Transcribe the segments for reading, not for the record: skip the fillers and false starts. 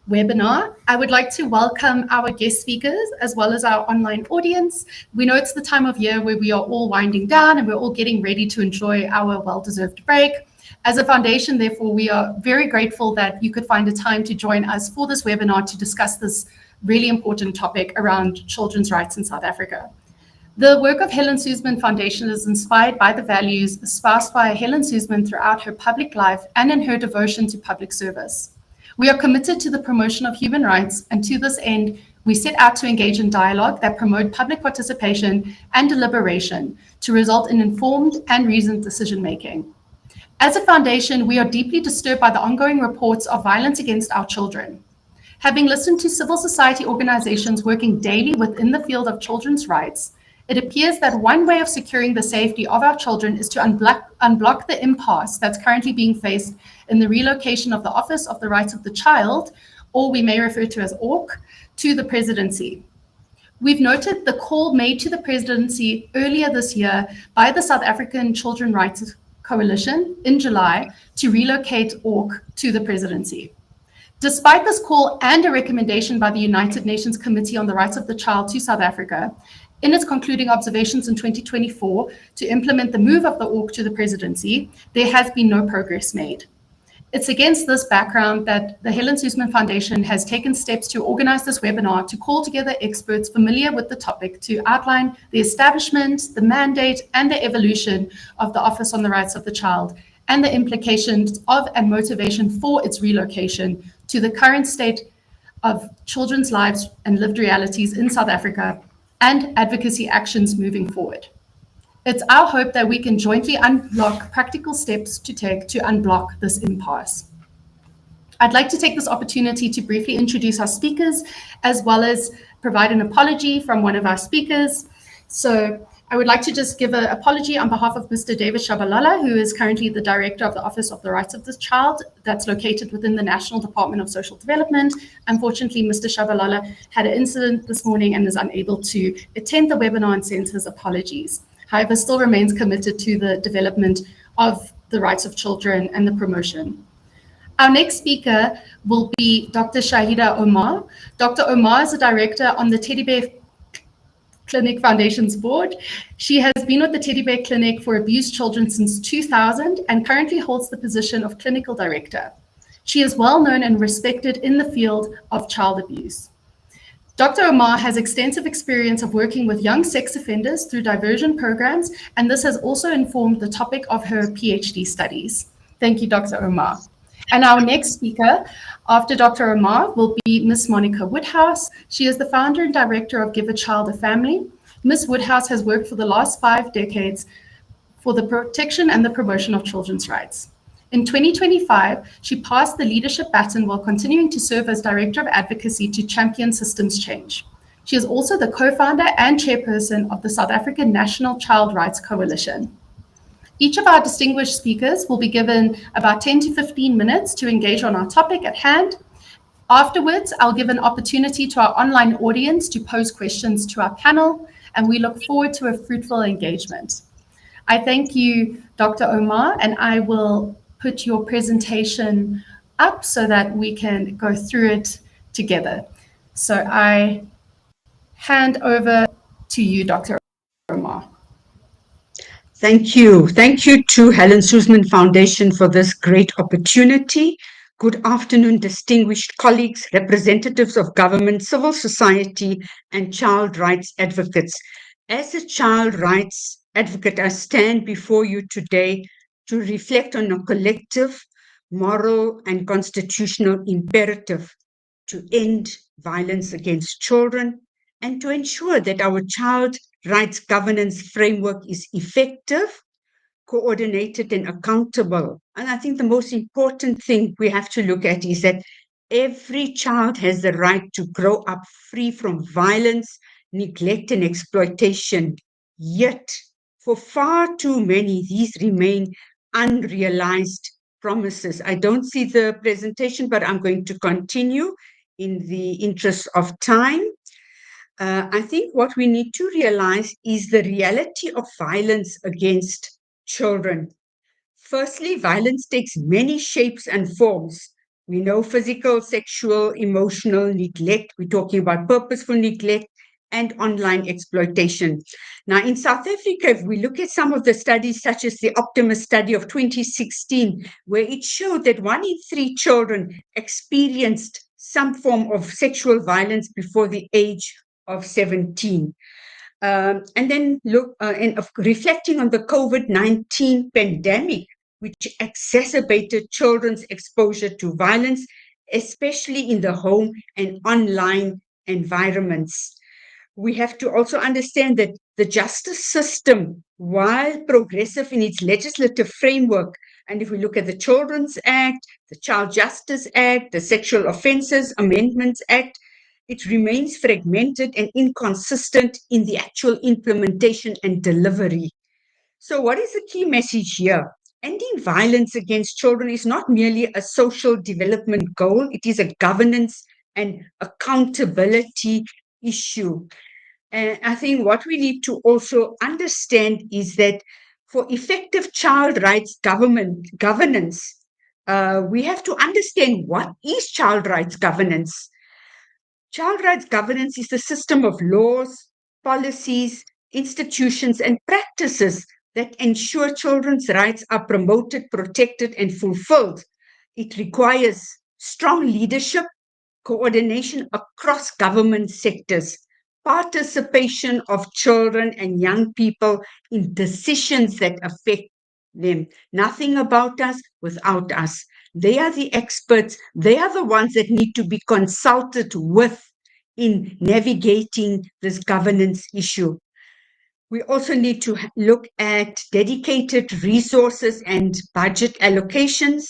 webinar. I would like to welcome our guest speakers as well as our online audience. We know it's the time of year where we are all winding down and we're all getting ready to enjoy our well-deserved break. As a foundation, therefore, we are very grateful that you could find a time to join us for this webinar to discuss this really important topic around children's rights in South Africa. The work of Helen Suzman Foundation is inspired by the values espoused by Helen Suzman throughout her public life and in her devotion to public service. We are committed to the promotion of human rights, and to this end, we set out to engage in dialogue that promote public participation and deliberation to result in informed and reasoned decision-making. As a foundation, we are deeply disturbed by the ongoing reports of violence against our children. Having listened to civil society organizations working daily within the field of children's rights, it appears that one way of securing the safety of our children is to unblock the impasse that's currently being faced in the relocation of the Office of the Rights of the Child, or we may refer to as ORC, to the presidency. We've noted the call made to the presidency earlier this year by the South African Children's Rights Coalition in July to relocate ORC to the presidency. Despite this call and a recommendation by the United Nations Committee on the Rights of the Child to South Africa, in its concluding observations in 2024 to implement the move of the ORC to the presidency, there has been no progress made. It's against this background that the Helen Suzman Foundation has taken steps to organize this webinar to call together experts familiar with the topic to outline the establishment, the mandate, and the evolution of the Office on the Rights of the Child, and the implications of and motivation for its relocation to the current state of children's lives and lived realities in South Africa, and advocacy actions moving forward. It's our hope that we can jointly unlock practical steps to take to unblock this impasse. I'd like to take this opportunity to briefly introduce our speakers, as well as provide an apology from one of our speakers. So I would like to just give an apology on behalf of Mr. David Shabalala, who is currently the Director of the Office of the Rights of the Child that's located within the National Department of Social Development. Unfortunately, Mr. Shabalala had an incident this morning and is unable to attend the webinar and sends his apologies. However, still remains committed to the development of the rights of children and the promotion. Our next speaker will be Dr. Shahida Omar. Dr. Omar is a director on the Teddy Bear Clinic Foundation's board. She has been with the Teddy Bear Clinic for abused children since 2000 and currently holds the position of clinical director. She is well known and respected in the field of child abuse. Dr. Omar has extensive experience of working with young sex offenders through diversion programs, and this has also informed the topic of her PhD studies. Thank you, Dr. Omar. And our next speaker after Dr. Omar will be Ms. Monica Woodhouse. She is the founder and director of Give a Child a Family. Ms. Woodhouse has worked for the last 5 decades for the protection and the promotion of children's rights. In 2025, she passed the leadership baton while continuing to serve as Director of Advocacy to champion systems change. She is also the co-founder and chairperson of the South African National Child Rights Coalition. Each of our distinguished speakers will be given about 10 to 15 minutes to engage on our topic at hand. Afterwards, I'll give an opportunity to our online audience to pose questions to our panel, and we look forward to a fruitful engagement. I thank you, Dr. Omar, and I will put your presentation up so that we can go through it together. So I hand over to you, Dr. Omar. Thank you. Thank you to Helen Suzman Foundation for this great opportunity. Good afternoon, distinguished colleagues, representatives of government, civil society, and child rights advocates. As a child rights advocate, I stand before you today to reflect on a collective, moral, and constitutional imperative to end violence against children and to ensure that our child rights governance framework is effective, coordinated, and accountable. And I think the most important thing we have to look at is that every child has the right to grow up free from violence, neglect, and exploitation. Yet, for far too many, these remain unrealized promises. I don't see the presentation, but I'm going to continue in the interest of time. I think what we need to realize is the reality of violence against children. Firstly, violence takes many shapes and forms, We know physical, sexual, emotional neglect. We're talking about purposeful neglect and online exploitation. Now, in South Africa, if we look at some of the studies, such as the Optimus study of 2016, where it showed that 1 in 3 children experienced some form of sexual violence before the age of 17. And then reflecting on the COVID-19 pandemic, which exacerbated children's exposure to violence, especially in the home and online environments. We have to also understand that the justice system, while progressive in its legislative framework, and if we look at the Children's Act, the Child Justice Act, the Sexual Offences Amendments Act, it remains fragmented and inconsistent in the actual implementation and delivery. So what is the key message here? Ending violence against children is not merely a social development goal, it is a governance and accountability issue. And I think what we need to also understand is that for effective child rights governance, we have to understand what is child rights governance. Child rights governance is the system of laws, policies, institutions, and practices that ensure children's rights are promoted, protected, and fulfilled. It requires strong leadership, coordination across government sectors, participation of children and young people in decisions that affect them. Nothing about us without us. They are the experts. They are the ones that need to be consulted with in navigating this governance issue. We also need to look at dedicated resources and budget allocations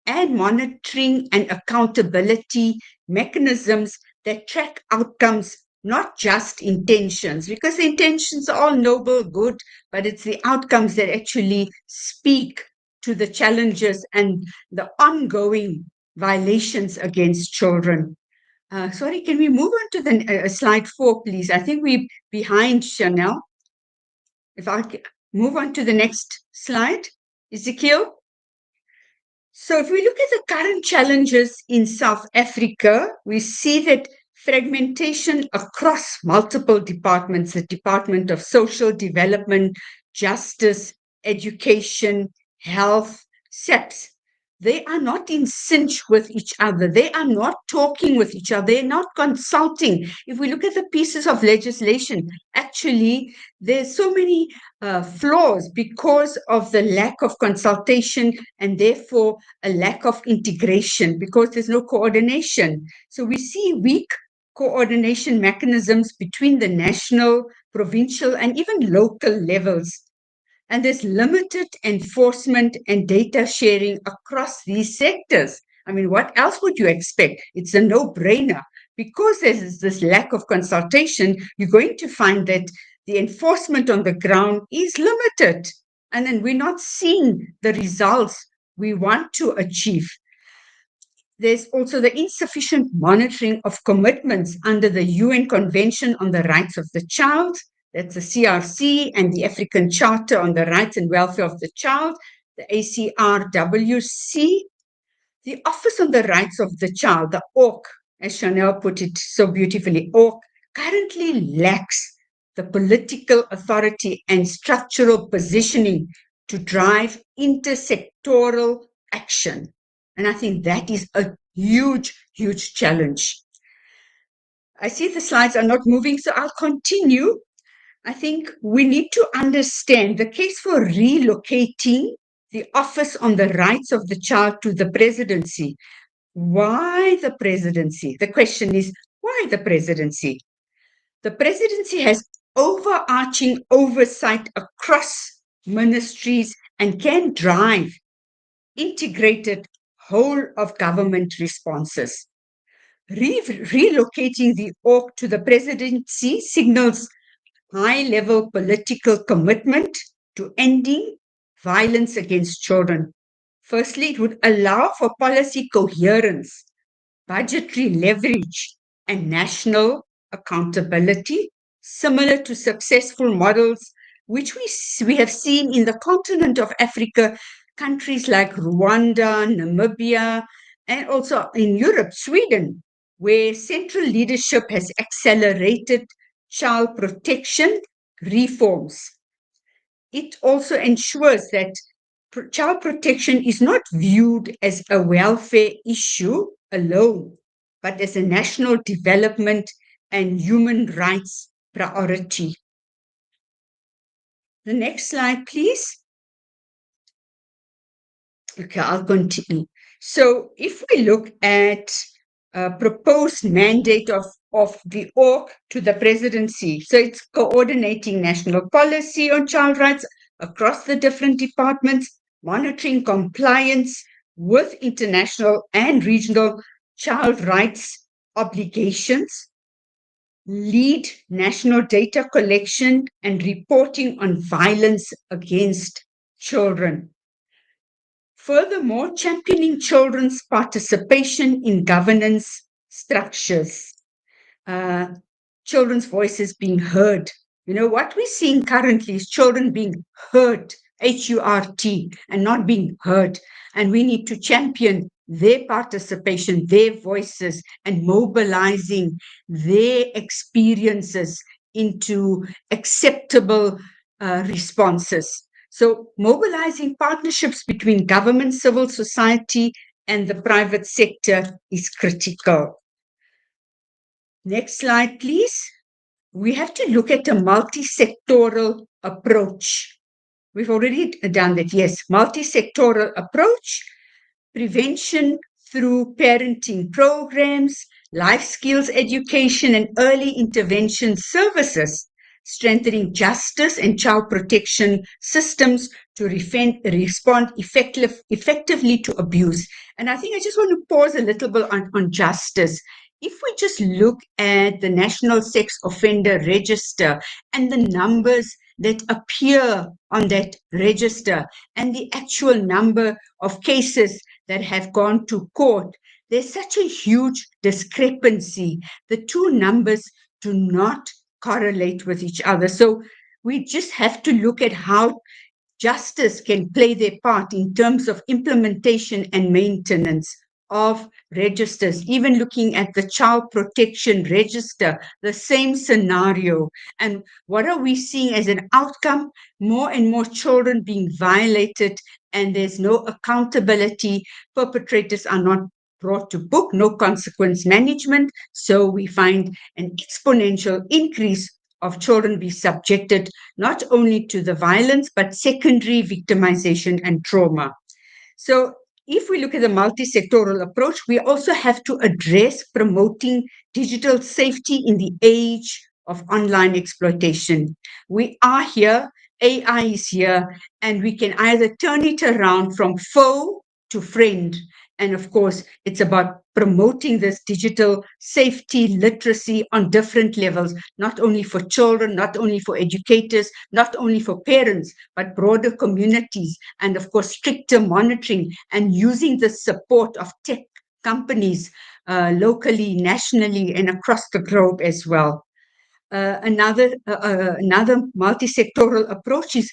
and monitoring and accountability mechanisms that track outcomes, not just intentions, because the intentions are all noble, good, but it's the outcomes that actually speak to the challenges and the ongoing violations against children. Sorry, can we move on to the slide 4, please? I think we're behind, Chanel. If I move on to the next slide, Ezekiel. So if we look at the current challenges in South Africa, we see that fragmentation across multiple departments, the Department of Social Development, Justice, Education, Health, SEPS, they are not in sync with each other. They are not talking with each other. They're not consulting. If we look at the pieces of legislation, actually, there's so many flaws because of the lack of consultation and therefore a lack of integration because there's no coordination. So we see weak coordination mechanisms between the national, provincial, and even local levels. And there's limited enforcement and data sharing across these sectors. I mean, what else would you expect? It's a no-brainer. Because there's this lack of consultation, you're going to find that the enforcement on the ground is limited. And then we're not seeing the results we want to achieve. There's also the insufficient monitoring of commitments under the UN Convention on the Rights of the Child, that's the CRC, and the African Charter on the Rights and Welfare of the Child, the ACRWC. The Office on the Rights of the Child, the ORC, as Chanel put it so beautifully, ORC, currently lacks the political authority and structural positioning to drive intersectoral action. And I think that is a huge, huge challenge. I see the slides are not moving, so I'll continue. I think we need to understand the case for relocating the Office on the Rights of the Child to the presidency. Why the presidency? The question is, why the presidency? The presidency has overarching oversight across ministries and can drive integrated whole of government responses. Relocating the org to the presidency signals high-level political commitment to ending violence against children. Firstly, it would allow for policy coherence, budgetary leverage, and national accountability, similar to successful models which we have seen in the continent of Africa, countries like Rwanda, Namibia, and also in Europe, Sweden, where central leadership has accelerated child protection reforms. It also ensures that child protection is not viewed as a welfare issue alone, but as a national development and human rights priority. The next slide, please. Okay, I'll continue. So if we look at a proposed mandate of the ORC to the presidency, so it's coordinating national policy on child rights across the different departments, monitoring compliance with international and regional child rights obligations, lead national data collection and reporting on violence against children. Furthermore, championing children's participation in governance structures, children's voices being heard. You know, what we're seeing currently is children being heard, H-U-R-T, and not being heard. And we need to champion their participation, their voices, and mobilizing their experiences into acceptable responses. So mobilizing partnerships between government, civil society, and the private sector is critical. Next slide, please. We have to look at a multi-sectoral approach. We've already done that, yes, multi-sectoral approach, prevention through parenting programs, life skills education, and early intervention services, strengthening justice and child protection systems to respond effectively to abuse. And I think I just want to pause a little bit on justice. If we just look at the National Sex Offender Register and the numbers that appear on that register and the actual number of cases that have gone to court, there's such a huge discrepancy. The two numbers do not correlate with each other. So we just have to look at how justice can play their part in terms of implementation and maintenance of registers, even looking at the child protection register, the same scenario. And what are we seeing as an outcome? More and more children being violated, and there's no accountability. Perpetrators are not brought to book, no consequence management. So we find an exponential increase of children be subjected not only to the violence, but secondary victimization and trauma. So if we look at the multi-sectoral approach, we also have to address promoting digital safety in the age of online exploitation. We are here, AI is here, and we can either turn it around from foe to friend. And of course, it's about promoting this digital safety literacy on different levels, not only for children, not only for educators, not only for parents, but broader communities, and of course, stricter monitoring and using the support of tech companies locally, nationally, and across the globe as well. Another multi-sectoral approach is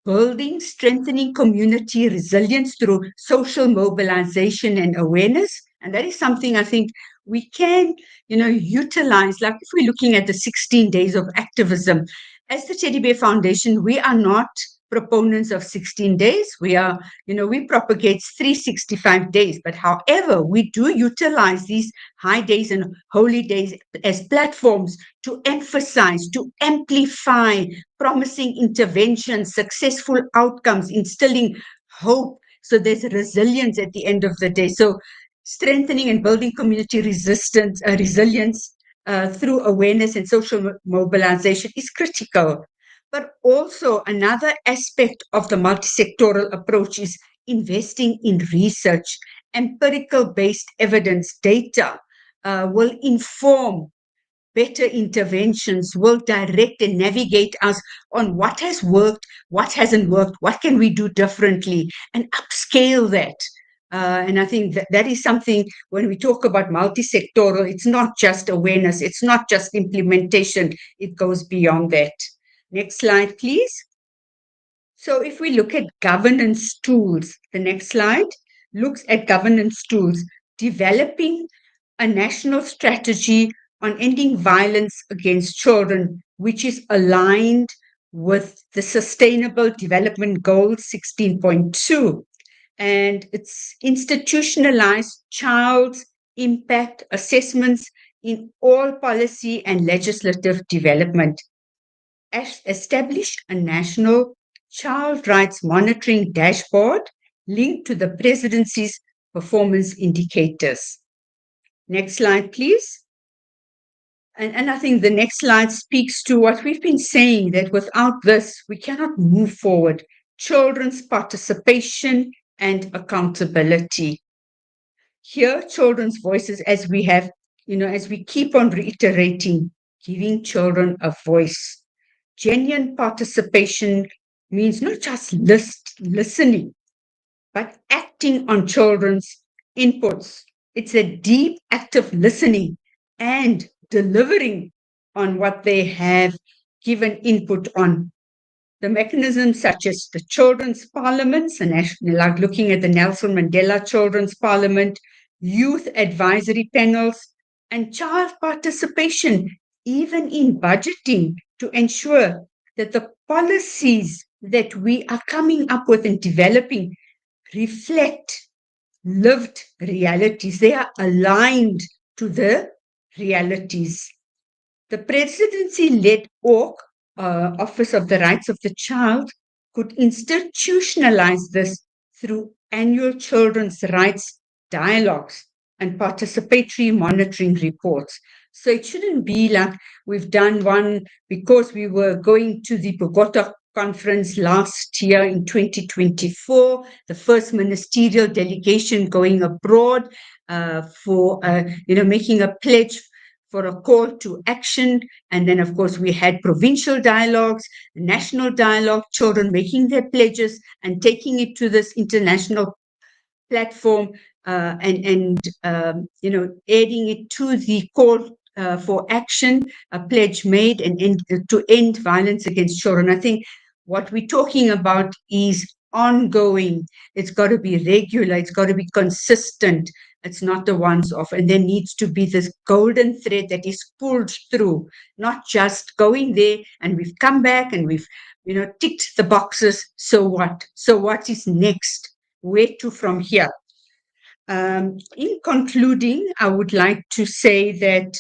building, strengthening community resilience through social mobilization and awareness. And that is something I think we can, utilize. Like if we're looking at the 16 days of activism, as the Teddy Bear Foundation, we are not proponents of 16 days. We are, we propagate 365 days. But however, we do utilize these high days and holy days as platforms to emphasize, to amplify promising interventions, successful outcomes, instilling hope. So there's resilience at the end of the day. So strengthening and building community resilience through awareness and social mobilization is critical. But also another aspect of the multi-sectoral approach is investing in research. Empirical-based evidence data will inform better interventions, will direct and navigate us on what has worked, what hasn't worked, what can we do differently, and upscale that. And I think that is something when we talk about multi-sectoral, it's not just awareness, it's not just implementation, it goes beyond that. Next slide, please. So if we look at governance tools, the next slide looks at governance tools. developing a national strategy on ending violence against children, which is aligned with the Sustainable Development Goal 16.2. And it's institutionalized child impact assessments in all policy and legislative development. Establish a national child rights monitoring dashboard linked to the presidency's performance indicators. Next slide, please. And I think the next slide speaks to what we've been saying, that without this, we cannot move forward. Children's participation and accountability. Hear children's voices as we have, as we keep on reiterating, giving children a voice. Genuine participation means not just listening, but acting on children's inputs. It's a deep, active listening and delivering on what they have given input on. The mechanisms such as the Children's Parliaments, like looking at the Nelson Mandela Children's Parliament, youth advisory panels, and child participation, even in budgeting, to ensure that the policies that we are coming up with and developing reflect lived realities. They are aligned to the realities. The presidency-led Office of the Rights of the Child could institutionalize this through annual children's rights dialogues and participatory monitoring reports. So it shouldn't be like we've done one because we were going to the Bogota conference last year in 2024, the first ministerial delegation going abroad for making a pledge for a call to action. And then, of course, we had provincial dialogues, national dialogue, children making their pledges and taking it to this international platform adding it to the call for action, a pledge made and to end violence against children. I think what we're talking about is ongoing. It's got to be regular. It's got to be consistent. It's not the once off. And there needs to be this golden thread that is pulled through, not just going there and we've come back and we've, ticked the boxes. So what? So what is next? Where to from here? In concluding, I would like to say that,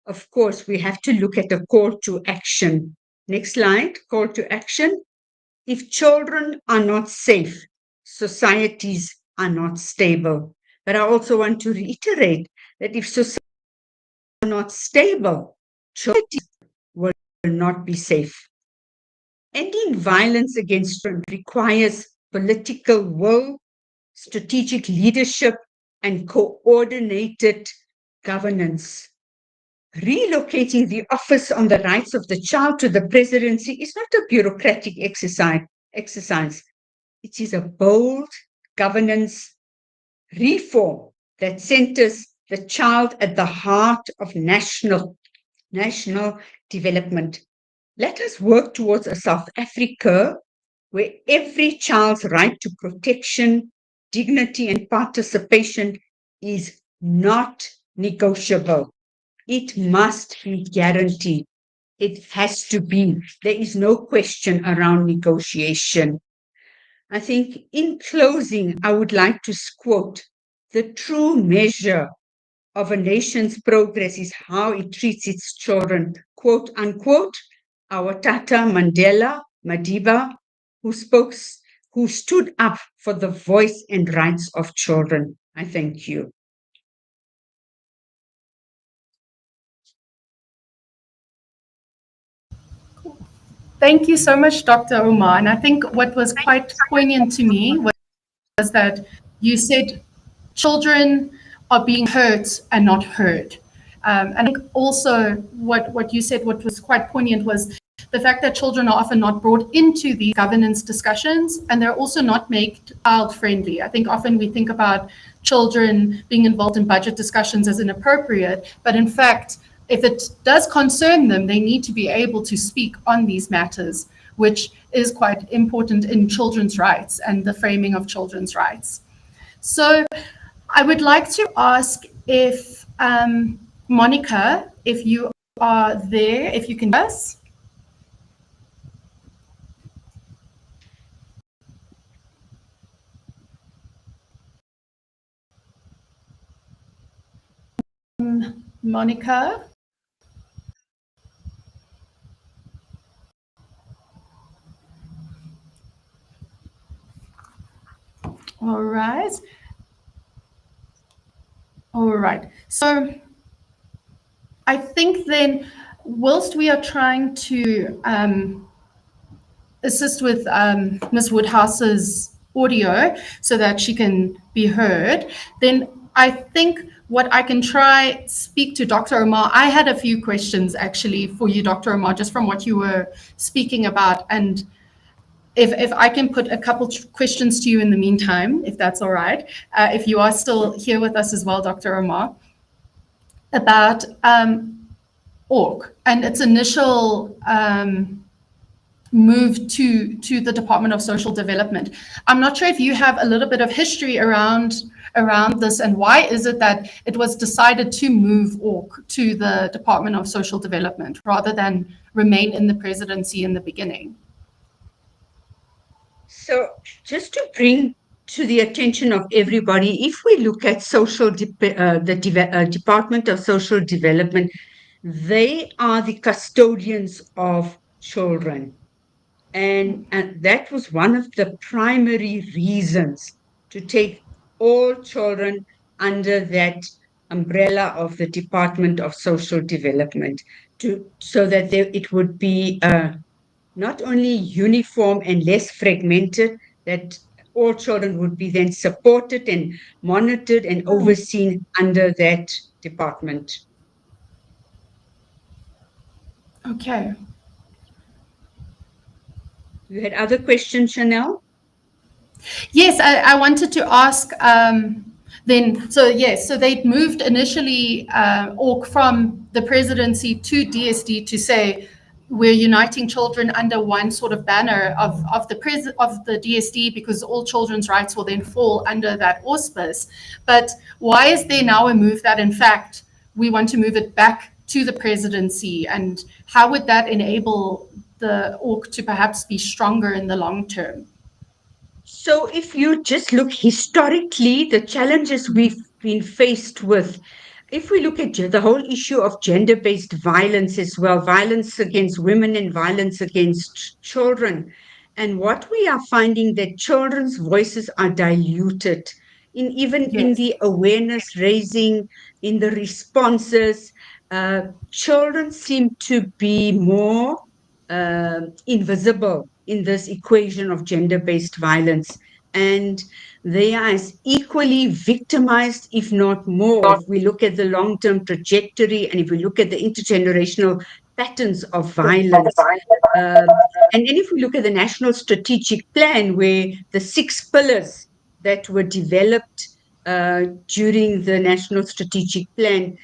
of course, we have to look at a call to action. Next slide, call to action. If children are not safe, societies are not stable. But I also want to reiterate that if societies are not stable, children will not be safe. Ending violence against children requires political will, strategic leadership, and coordinated governance. Relocating the Office on the Rights of the Child to the presidency is not a bureaucratic exercise. It is a bold governance reform that centers the child at the heart of national development. Let us work towards a South Africa where every child's right to protection, dignity, and participation is not negotiable. It must be guaranteed. It has to be. There is no question around negotiation. I think in closing, I would like to quote, the true measure of a nation's progress is how it treats its children, quote unquote, our Tata Mandela Madiba, who stood up for the voice and rights of children. I thank you. Thank you so much, Dr. Umar. And I think what was quite poignant to me was that you said children are being hurt and not heard. And I think also what you said, what was quite poignant was the fact that children are often not brought into these governance discussions, and they're also not made child friendly. I think often we think about children being involved in budget discussions as inappropriate, but in fact, if it does concern them, they need to be able to speak on these matters, which is quite important in children's rights and the framing of children's rights. So I would like to ask if Monica, if you are there, if you can hear us. Monica. All right. All right. So I think then, whilst we are trying to assist with Ms. Woodhouse's audio so that she can be heard, then I think what I can try speak to Dr. Omar. I had a few questions actually for you, Dr. Omar, just from what you were speaking about. And if I can put a couple questions to you in the meantime, if that's all right, if you are still here with us as well, Dr. Omar, about ORC and its initial move to the Department of Social Development. I'm not sure if you have a little bit of history around this, and why is it that it was decided to move ORC to the Department of Social Development rather than remain in the presidency in the beginning? So just to bring to the attention of everybody, if we look at the Department of Social Development, they are the custodians of children. And that was one of the primary reasons to take all children under that umbrella of the Department of Social Development, so that it would be not only uniform and less fragmented, that all children would be then supported and monitored and overseen under that department. Okay. You had other questions, Chanel? Yes, I wanted to ask then, so yes, so they moved initially ORC from the presidency to DSD to say, we're uniting children under one sort of banner of the DSD, because all children's rights will then fall under that auspice. But why is there now a move that, in fact, we want to move it back to the presidency? And how would that enable the ORC to perhaps be stronger in the long term? So if you just look historically, the challenges we've been faced with, if we look at the whole issue of gender-based violence as well, violence against women and violence against children, and what we are finding that children's voices are diluted in the awareness raising, in the responses. Children seem to be more invisible in this equation of gender-based violence, and they are as equally victimized, if not more, if we look at the long-term trajectory and if we look at the intergenerational patterns of violence. And then if we look at the National Strategic Plan, where the 6 pillars that were developed during the National Strategic Plan,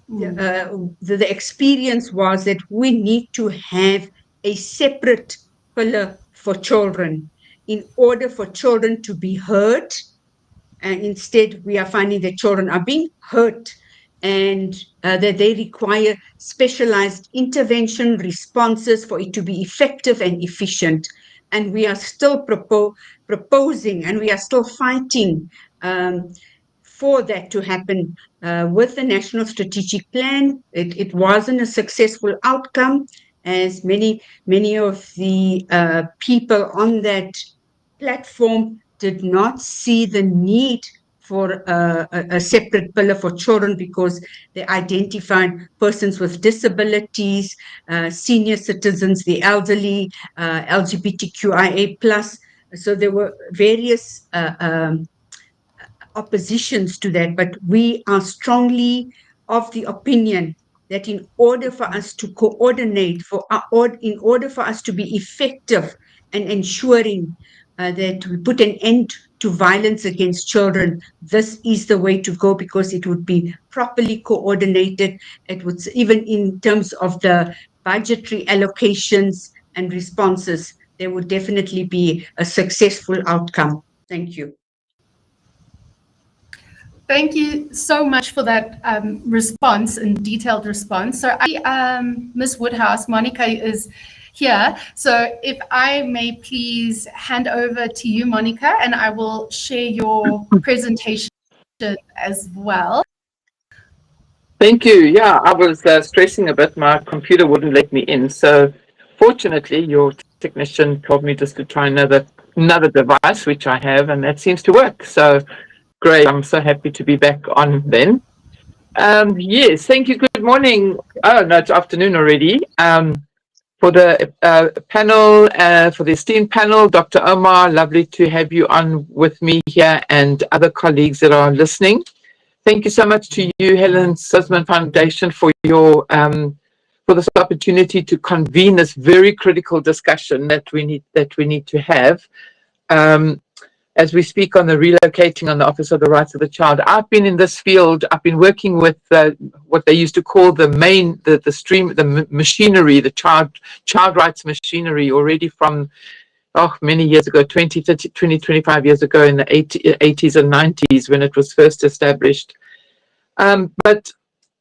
the experience was that we need to have a separate pillar for children in order for children to be heard. And instead, we are finding that children are being hurt, and that they require specialized intervention responses for it to be effective and efficient. And we are still proposing, and we are still fighting for that to happen with the National Strategic Plan. It wasn't a successful outcome, as many of the people on that platform did not see the need for a separate pillar for children, because they identified persons with disabilities, senior citizens, the elderly, LGBTQIA+. So there were various oppositions to that, but we are strongly of the opinion that in order for us to coordinate, in order for us to be effective and ensuring that we put an end to violence against children, this is the way to go, because it would be properly coordinated. It would, even in terms of the budgetary allocations and responses, there would definitely be a successful outcome. Thank you. Thank you so much for that response and detailed response. So, Ms. Woodhouse, Monica is here. So, if I may please hand over to you, Monica, and I will share your presentation as well. Thank you. Yeah, I was stressing a bit. My computer wouldn't let me in. So, fortunately, your technician told me just to try another device, which I have, and that seems to work. So, great. I'm so happy to be back on then. Yes, thank you. Good morning. Oh, no, it's afternoon already. For the panel, for the esteemed panel, Dr. Omar, lovely to have you on with me here and other colleagues that are listening. Thank you so much to you, Helen Suzman Foundation, for your for this opportunity to convene this very critical discussion that we need to have. As we speak on the relocating on the Office of the Rights of the Child. I've been in this field. I've been working with what they used to call the machinery, the child rights machinery already from many years ago, 20, 30, 20, 25 years ago in the 80s and 90s when it was first established. But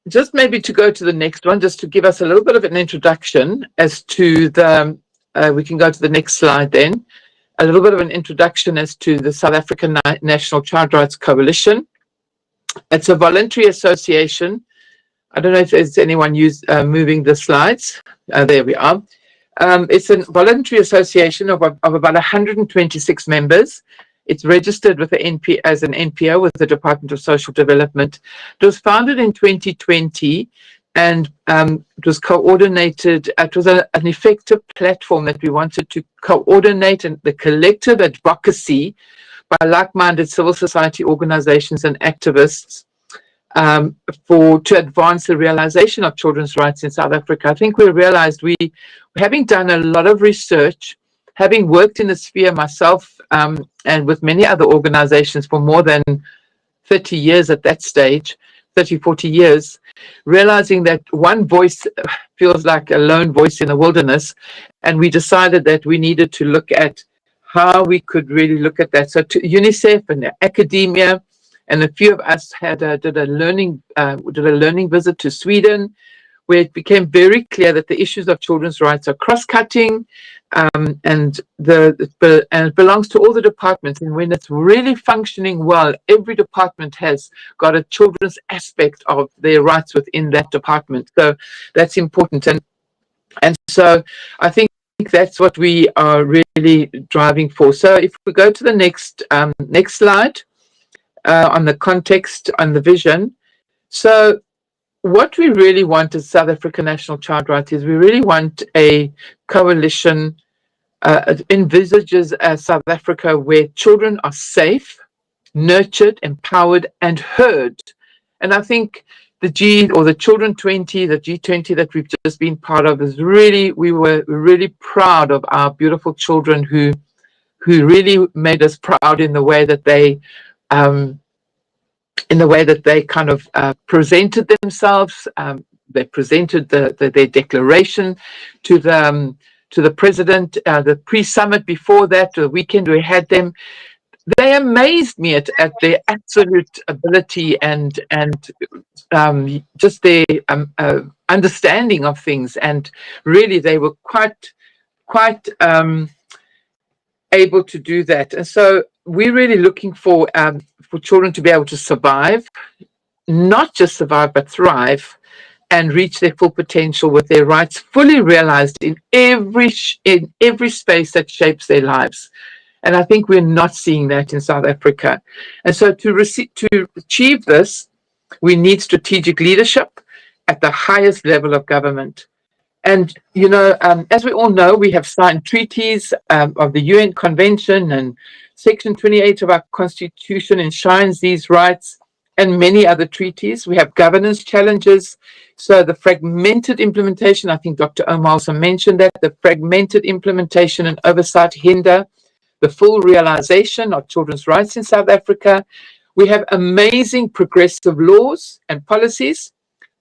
just maybe to go to the next one, just to give us a little bit of an introduction as to the, we can go to the next slide then. A little bit of an introduction as to the South African National Child Rights Coalition. It's a voluntary association. I don't know if there's anyone moving the slides. There we are. It's a voluntary association of about 126 members. It's registered with the as an NPO with the Department of Social Development. It was founded in 2020. And it was coordinated, it was an effective platform that we wanted to coordinate the collective advocacy by like-minded civil society organizations and activists to advance the realization of children's rights in South Africa. I think we realized having done a lot of research, having worked in the sphere myself and with many other organizations for more than 30 years at that stage, 30, 40 years, realizing that one voice feels like a lone voice in the wilderness. And we decided that we needed to look at how we could really look at that. So to UNICEF and academia, and a few of us did a learning visit to Sweden, where it became very clear that the issues of children's rights are cross-cutting, and it belongs to all the departments. And when it's really functioning well, every department has got a children's aspect of their rights within that department. So that's important. And so I think that's what we are really driving for. So if we go to the next slide on the context, on the vision. So what we really want as South African National Child Rights is we really want a coalition envisages a South Africa where children are safe, nurtured, empowered, and heard. And I think the Children 20, the G20 that we've just been part of is really, we were really proud of our beautiful children who really made us proud in the way that they kind of presented themselves. They presented their declaration to the president, the pre-summit before that, the weekend we had them. They amazed me at their absolute ability and just their understanding of things. And really, they were quite able to do that. And so we're really looking for children to be able to survive, not just survive, but thrive and reach their full potential with their rights fully realized in every space that shapes their lives. And I think we're not seeing that in South Africa. And so to achieve this, we need strategic leadership at the highest level of government. And, as we all know, we have signed treaties of the UN Convention, and Section 28 of our Constitution enshrines these rights, and many other treaties. We have governance challenges. So the fragmented implementation, I think Dr. Omar also mentioned that, the fragmented implementation and oversight hinder the full realization of children's rights in South Africa. We have amazing progressive laws and policies,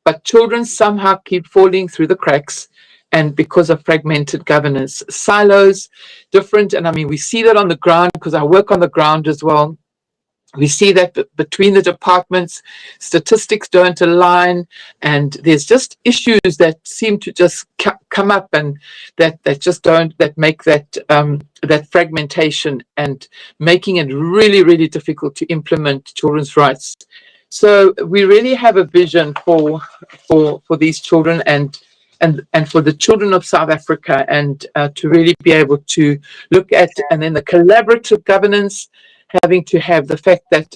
but children somehow keep falling through the cracks, and because of fragmented governance, silos, different. And I mean, we see that on the ground because I work on the ground as well. We see that between the departments, statistics don't align, and there's just issues that seem to just come up, and that just don't, that make that that fragmentation and making it really, really difficult to implement children's rights. So we really have a vision for these children and for the children of South Africa, and to really be able to look at, and then the collaborative governance, having to have the fact that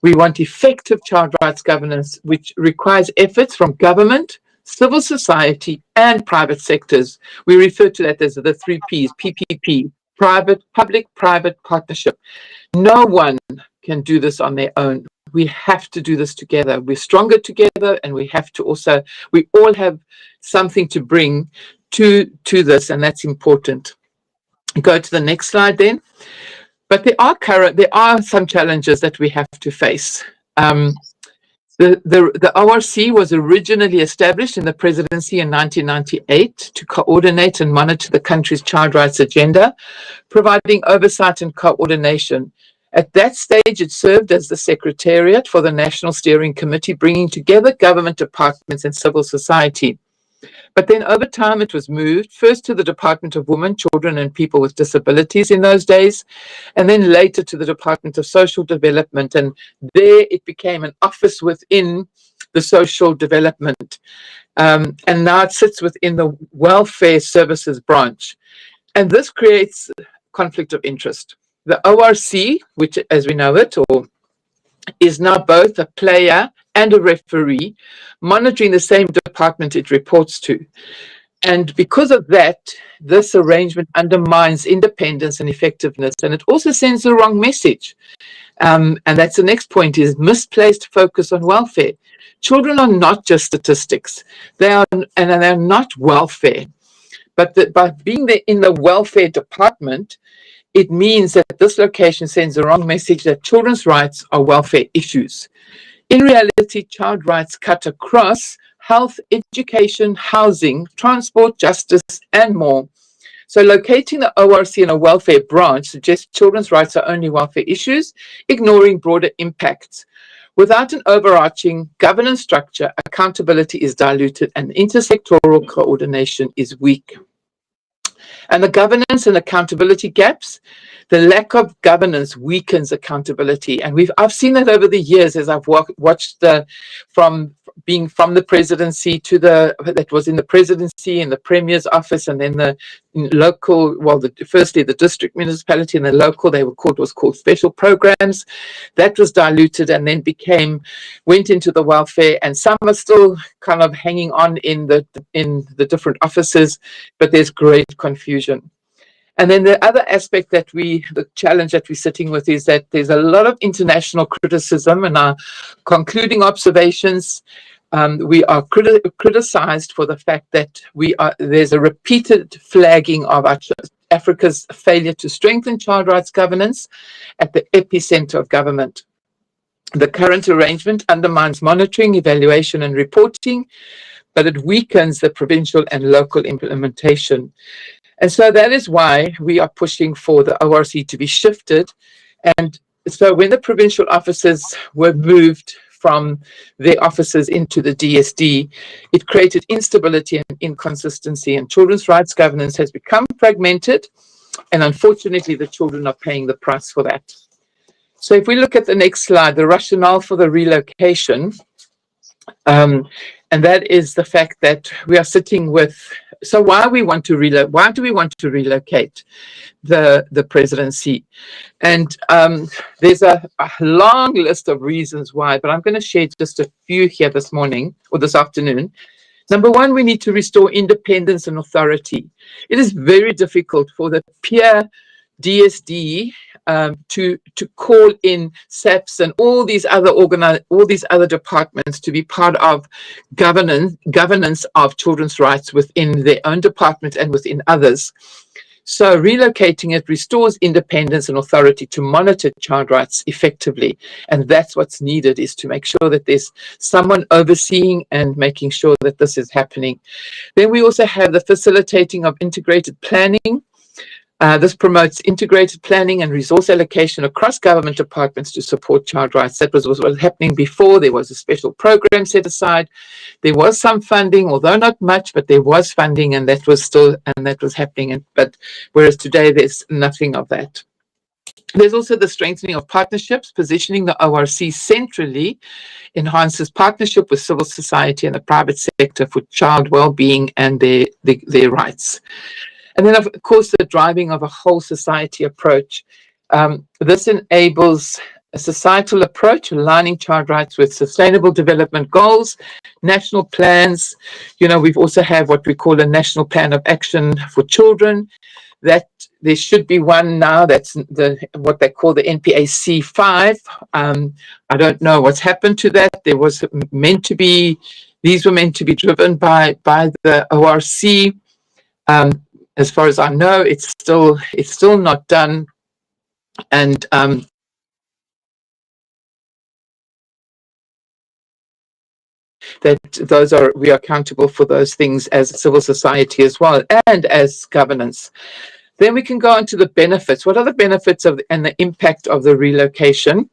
we want effective child rights governance, which requires efforts from government, civil society, and private sectors. We refer to that as the 3 Ps, PPP, public-private partnership. No one can do this on their own. We have to do this together. We're stronger together, and we have to also, we all have something to bring to this, and that's important. Go to the next slide then. But there are some challenges that we have to face. The ORC was originally established in the presidency in 1998 to coordinate and monitor the country's child rights agenda, providing oversight and coordination. At that stage, it served as the secretariat for the National Steering Committee, bringing together government departments and civil society. But then over time, it was moved first to the Department of Women, Children and People with Disabilities in those days, and then later to the Department of Social Development. And there it became an office within the social development. And now it sits within the Welfare Services branch. And this creates conflict of interest. The ORC, which as we know it, is now both a player and a referee, monitoring the same department it reports to. And because of that, this arrangement undermines independence and effectiveness, and it also sends the wrong message. And that's the next point, is misplaced focus on welfare. Children are not just statistics. They're not welfare. But by being there in the welfare department, it means that this location sends the wrong message that children's rights are welfare issues. In reality, child rights cut across health, education, housing, transport, justice, and more. So locating the ORC in a welfare branch suggests children's rights are only welfare issues, ignoring broader impacts. Without an overarching governance structure, accountability is diluted and intersectoral coordination is weak. And the governance and accountability gaps, the lack of governance weakens accountability. And I've seen that over the years as I've watched from being from the presidency to that was in the presidency and the premier's office, and then the local, firstly the district municipality and the local, was called special programs. That was diluted and then went into the welfare, and some are still kind of hanging on in the different offices, but there's great confusion. And then the other aspect the challenge that we're sitting with is that there's a lot of international criticism, and our concluding observations, we are criticized for the fact that there's a repeated flagging of Africa's failure to strengthen child rights governance at the epicenter of government. The current arrangement undermines monitoring, evaluation, and reporting, but it weakens the provincial and local implementation. And so that is why we are pushing for the ORC to be shifted. And so when the provincial offices were moved from their offices into the DSD, it created instability and inconsistency, and children's rights governance has become fragmented. And unfortunately, the children are paying the price for that. So if we look at the next slide, the rationale for the relocation, and that is the fact that we are sitting with, so why do we want to relocate the presidency? And there's a long list of reasons why, but I'm going to share just a few here this morning or this afternoon. Number one, we need to restore independence and authority. It is very difficult for the peer DSD to call in SAPS and all these other departments to be part of governance of children's rights within their own department and within others. So relocating it restores independence and authority to monitor child rights effectively. And that's what's needed, is to make sure that there's someone overseeing and making sure that this is happening. Then we also have the facilitating of integrated planning. This promotes integrated planning and resource allocation across government departments to support child rights. That was what was happening before. There was a special program set aside. There was some funding, although not much, but there was funding, and that was happening. But whereas today there's nothing of that. There's also the strengthening of partnerships. Positioning the ORC centrally enhances partnership with civil society and the private sector for child well-being and their rights. And then, of course, the driving of a whole society approach. This enables a societal approach, aligning child rights with sustainable development goals, national plans. We've also have what we call a national plan of action for children. That there should be one now. That's what they call the NPAC 5. I don't know what's happened to that. These were meant to be driven by the ORC. As far as I know, it's still not done, and we are accountable for those things as civil society as well and as governance. Then we can go on to the benefits. What are the benefits and the impact of the relocation?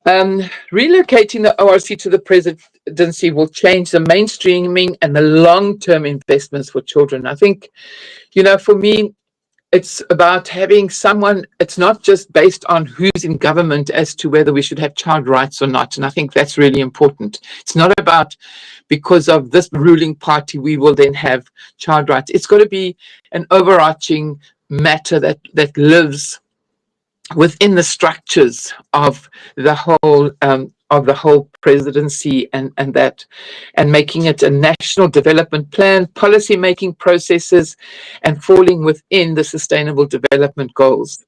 Relocating the ORC to the presidency will change the mainstreaming and the long-term investments for children. I think, for me, it's about having someone, it's not just based on who's in government as to whether we should have child rights or not. And I think that's really important. It's not about because of this ruling party, we will then have child rights. It's got to be an overarching matter that lives within the structures of the whole presidency and making it a national development plan, policy making processes, and falling within the sustainable development goals.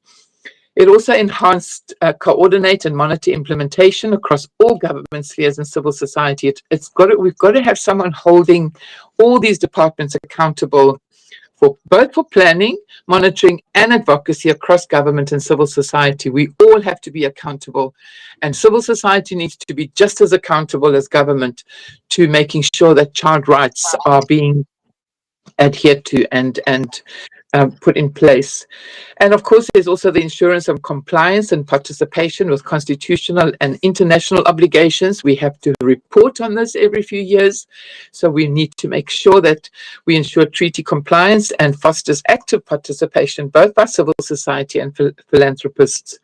It also enhanced coordinate and monitor implementation across all government spheres and civil society. We've got to have someone holding all these departments accountable both for planning, monitoring, and advocacy across government and civil society. We all have to be accountable, and civil society needs to be just as accountable as government to making sure that child rights are being adhered to and put in place. And of course, there's also the insurance of compliance and participation with constitutional and international obligations. We have to report on this every few years. So we need to make sure that we ensure treaty compliance and fosters active participation, both by civil society and philanthropists.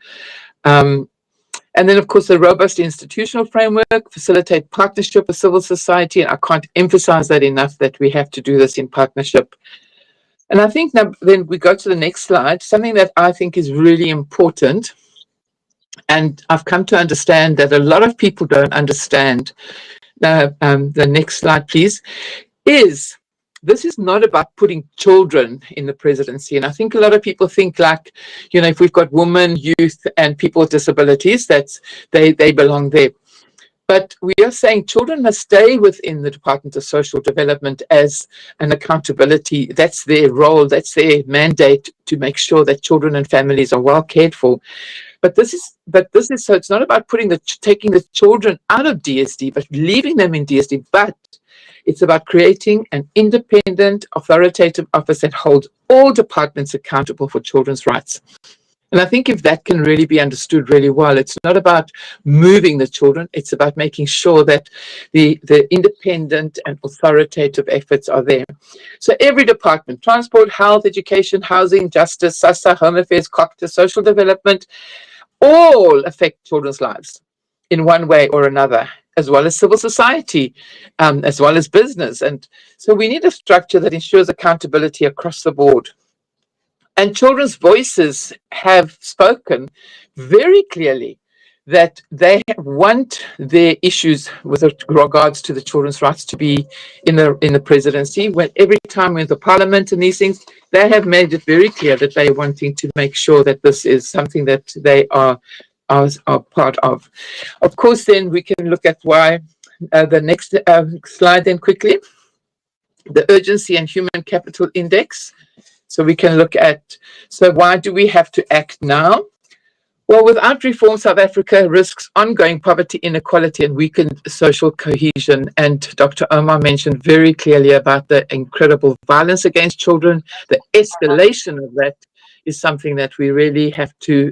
And then, of course, the robust institutional framework, facilitate partnership with civil society. And I can't emphasize that enough, that we have to do this in partnership. And I think now then we go to the next slide, something that I think is really important. And I've come to understand that a lot of people don't understand. The next slide, please, this is not about putting children in the presidency. And I think a lot of people think like, if we've got women, youth, and people with disabilities, they belong there. But we are saying children must stay within the Department of Social Development as an accountability. That's their role, that's their mandate, to make sure that children and families are well cared for. But this is so it's not about taking the children out of DSD, but leaving them in DSD. But it's about creating an independent, authoritative office that holds all departments accountable for children's rights. And I think if that can really be understood really well, it's not about moving the children, it's about making sure that the independent and authoritative efforts are there. So every department, transport, health, education, housing, justice, SASSA, home affairs, COCTA, social development, all affect children's lives in one way or another, as well as civil society, as well as business. And so we need a structure that ensures accountability across the board. And children's voices have spoken very clearly that they want their issues with regards to the children's rights to be in the presidency. When every time with the parliament and these things, they have made it very clear that they are wanting to make sure that this is something that they are part of. Of course, then we can look at why the next slide then quickly, the urgency and human capital index. So we can look at, so why do we have to act now? Well, without reform, South Africa risks ongoing poverty, inequality, and weakened social cohesion. And Dr. Omar mentioned very clearly about the incredible violence against children. The escalation of that is something that we really have to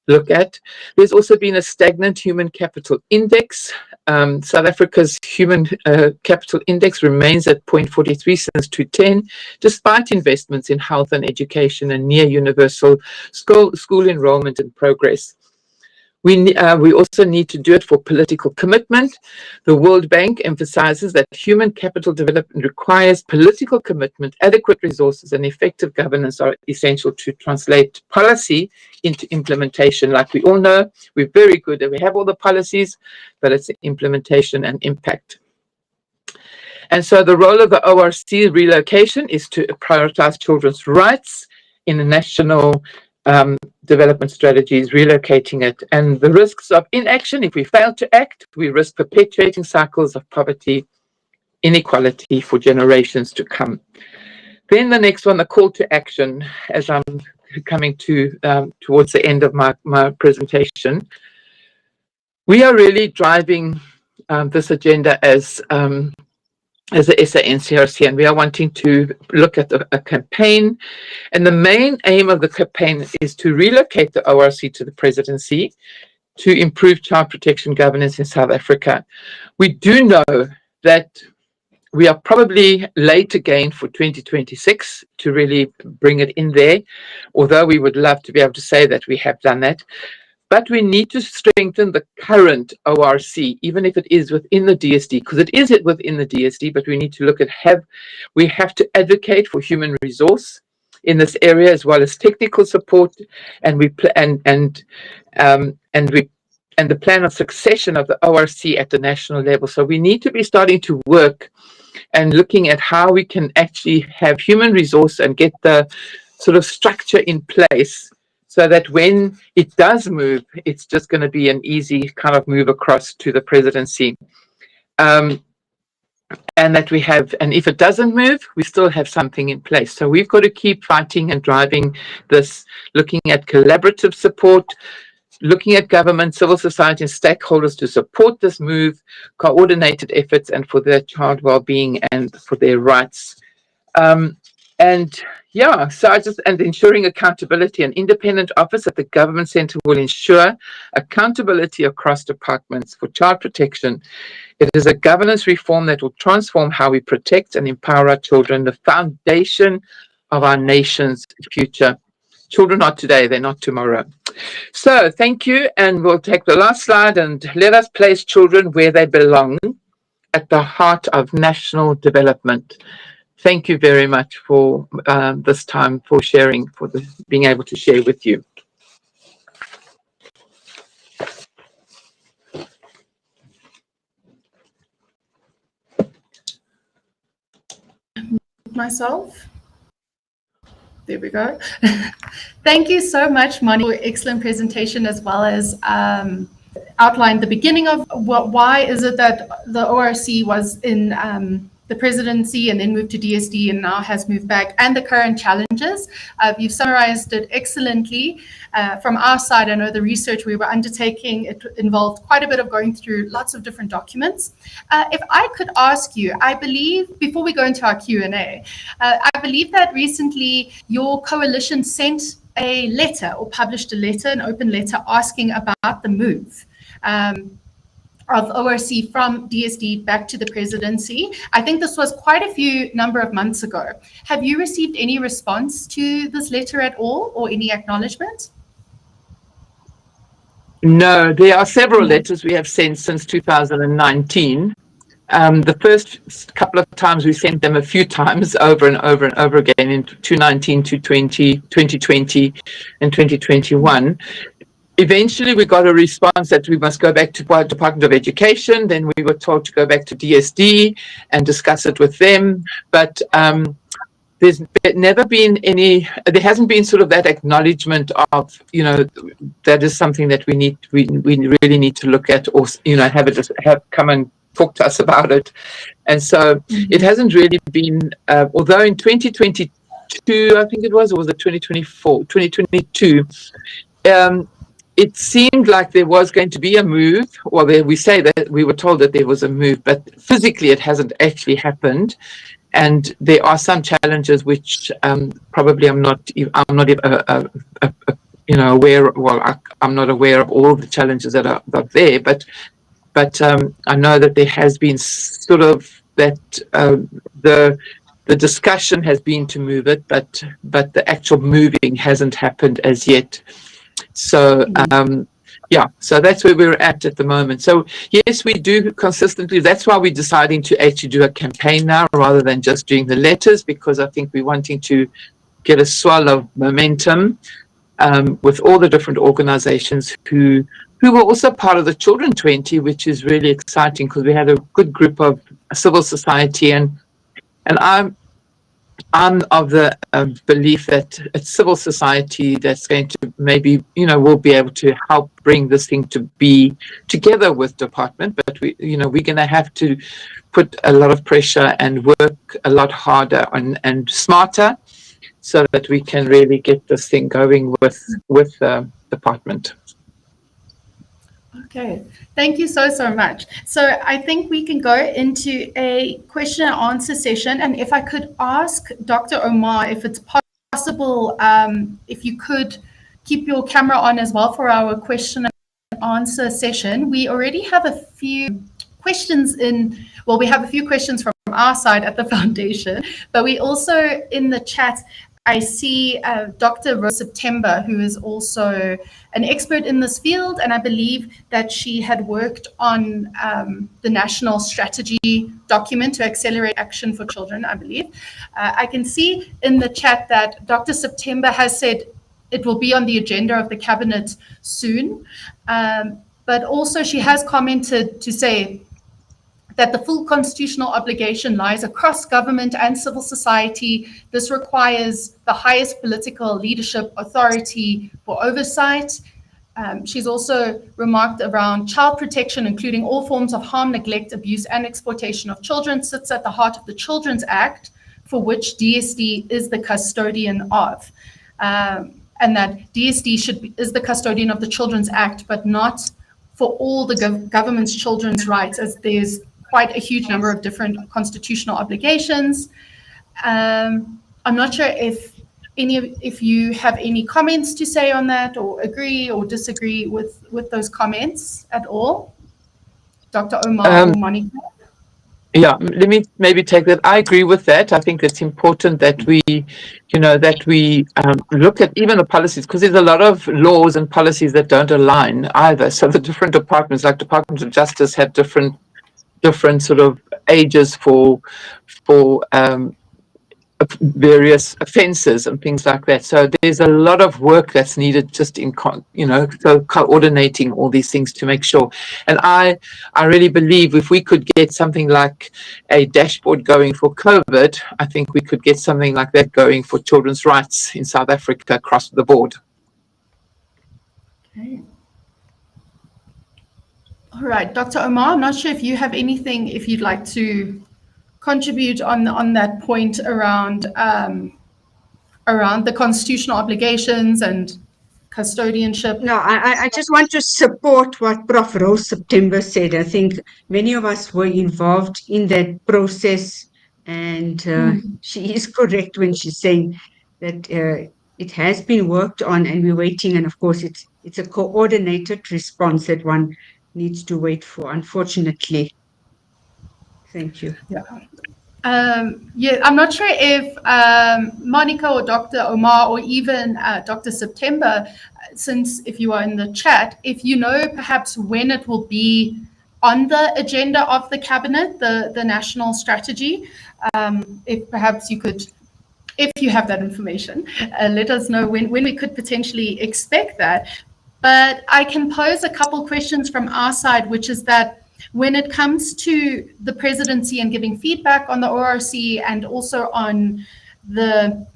look at. There's also been a stagnant human capital index. South Africa's human capital index remains at 0.43 since 2010, despite investments in health and education and near universal school enrollment and progress. We also need to do it for political commitment. The World Bank emphasizes that human capital development requires political commitment, adequate resources, and effective governance are essential to translate policy into implementation. Like we all know, we're very good and we have all the policies, but it's implementation and impact. And so the role of the ORC relocation is to prioritize children's rights in the national development strategies, relocating it, and the risks of inaction. If we fail to act, we risk perpetuating cycles of poverty, inequality for generations to come. Then the next one, the call to action, as I'm coming to towards the end of my presentation. We are really driving this agenda as the SANCRC, and we are wanting to look at a campaign. And the main aim of the campaign is to relocate the ORC to the presidency to improve child protection governance in South Africa. We do know that we are probably late again for 2026 to really bring it in there, although we would love to be able to say that we have done that. But we need to strengthen the current ORC, even if it is within the DSD, because it is within the DSD, but we need to look at we have to advocate for human resource in this area as well as technical support, and the plan of succession of the ORC at the national level. So we need to be starting to work and looking at how we can actually have human resource and get the sort of structure in place, so that when it does move, it's just going to be an easy kind of move across to the presidency. And that we have, and if it doesn't move, we still have something in place. So we've got to keep fighting and driving this, looking at collaborative support, looking at government, civil society, and stakeholders to support this move, coordinated efforts, and for their child well-being and for their rights. And ensuring accountability. An independent office at the government center will ensure accountability across departments for child protection. It is a governance reform that will transform how we protect and empower our children, the foundation of our nation's future. Children are today, they're not tomorrow. So thank you, and we'll take the last slide, and let us place children where they belong, at the heart of national development. Thank you very much for this time, for sharing, being able to share with you. Myself. There we go. Thank you so much, Moni, for your excellent presentation, as well as outlined the beginning of why is it that the ORC was in the presidency and then moved to DSD and now has moved back, and the current challenges. You've summarized it excellently. From our side, I know the research we were undertaking, it involved quite a bit of going through lots of different documents. If I could ask you, I believe, before we go into our Q&A, I believe that recently your coalition sent a letter or published a letter, an open letter, asking about the move of ORC from DSD back to the presidency. I think this was quite a number of months ago. Have you received any response to this letter at all, or any acknowledgement? No, there are several letters we have sent since 2019. The first couple of times we sent them a few times over and over and over again in 2019 to 2020 and 2021. Eventually, we got a response that we must go back to the Department of Education. Then we were told to go back to DSD and discuss it with them. But there's never been there hasn't been sort of that acknowledgement of, that is something that we really need to look at, or, have come and talk to us about it. And so it hasn't really been, although in 2022, I think it was, or was it 2022, it seemed like there was going to be a move. Well, we say that we were told that there was a move, but physically it hasn't actually happened. And there are some challenges which probably I'm not aware. Well, I'm not aware of all the challenges that are there, but I know that there has been sort of that the discussion has been to move it, but the actual moving hasn't happened as yet. So so that's where we're at the moment. So yes, we do consistently. That's why we're deciding to actually do a campaign now rather than just doing the letters, because I think we're wanting to get a swell of momentum with all the different organizations who were also part of the Children 20, which is really exciting because we had a good group of civil society, and I'm of the belief that it's civil society that's going to maybe, will be able to help bring this thing to be together with department. But we're going to have to put a lot of pressure and work a lot harder and smarter so that we can really get this thing going with department. Okay, thank you so much. So I think we can go into a question and answer session. And if I could ask Dr. Omar, if it's possible, if you could keep your camera on as well for our question and answer session. We already have a few questions we have a few questions from our side at the foundation, but we also in the chat, I see Dr. Rose September, who is also an expert in this field, and I believe that she had worked on the national strategy document to accelerate action for children, I believe. I can see in the chat that Dr. September has said it will be on the agenda of the cabinet soon, but also she has commented to say that the full constitutional obligation lies across government and civil society. This requires the highest political leadership authority for oversight. She's also remarked around child protection, including all forms of harm, neglect, abuse, and exploitation of children, sits at the heart of the Children's Act, for which DSD is the custodian of. And that DSD is the custodian of the Children's Act, but not for all the government's children's rights, as there's quite a huge number of different constitutional obligations. I'm not sure if you have any comments to say on that, or agree or disagree with those comments at all, Dr. Omar or Monica. Yeah, let me maybe take that. I agree with that. I think it's important that we, look at even the policies, because there's a lot of laws and policies that don't align either. So the different departments, like Department of Justice, have different sort of ages for various offences and things like that. So there's a lot of work that's needed just in coordinating all these things to make sure. And I really believe if we could get something like a dashboard going for COVID, I think we could get something like that going for children's rights in South Africa across the board. Okay. All right, Dr. Omar, I'm not sure if you have anything, if you'd like to contribute on that point around the constitutional obligations and custodianship. No, I just want to support what Prof. Rose September said. I think many of us were involved in that process, and she is correct when she's saying that it has been worked on and we're waiting. And of course, it's a coordinated response that one needs to wait for, unfortunately. Thank you. Yeah. I'm not sure if Monica or Dr. Omar or even Dr. September, since if you are in the chat, if you know perhaps when it will be on the agenda of the cabinet, the national strategy, if perhaps you could, if you have that information, let us know when we could potentially expect that. But I can pose a couple questions from our side, which is that when it comes to the presidency and giving feedback on the ORC and also on the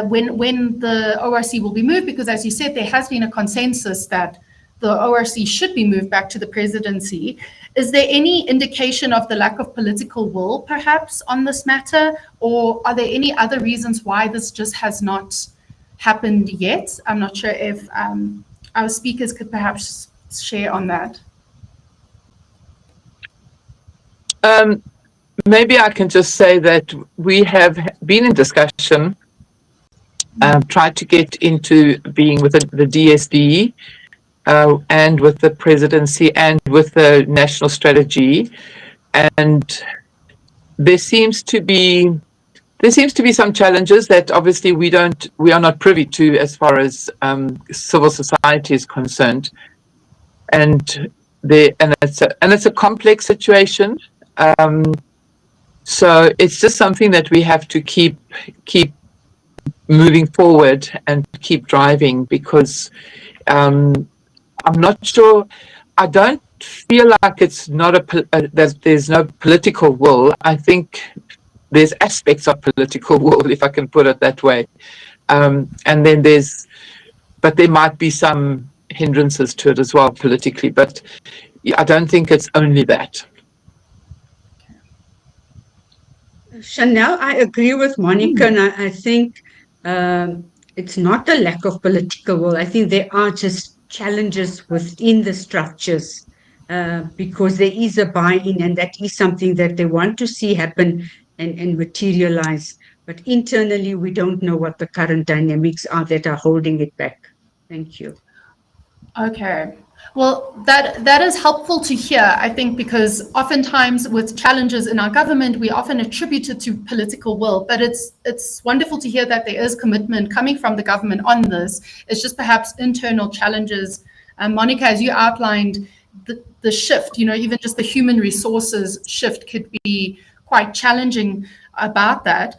when the ORC will be moved, because as you said, there has been a consensus that the ORC should be moved back to the presidency. Is there any indication of the lack of political will perhaps on this matter, or are there any other reasons why this just has not happened yet? I'm not sure if our speakers could perhaps share on that. Maybe I can just say that we have been in discussion, tried to get into being with the DSD and with the presidency and with the national strategy, and there seems to be some challenges that obviously we are not privy to as far as civil society is concerned, and it's a complex situation. So it's just something that we have to keep moving forward and keep driving, because I'm not sure. I don't feel like it's not that there's no political will. I think there's aspects of political will, if I can put it that way, and then but there might be some hindrances to it as well politically. But I don't think it's only that. Chanel, I agree with Monica, and I think it's not a lack of political will. I think there are just challenges within the structures because there is a buy-in, and that is something that they want to see happen and materialize. But internally, we don't know what the current dynamics are that are holding it back. Thank you. Okay. Well, that is helpful to hear, I think, because oftentimes with challenges in our government, we often attribute it to political will, but it's wonderful to hear that there is commitment coming from the government on this. It's just perhaps internal challenges. Monica, as you outlined, the shift, even just the human resources shift could be quite challenging about that.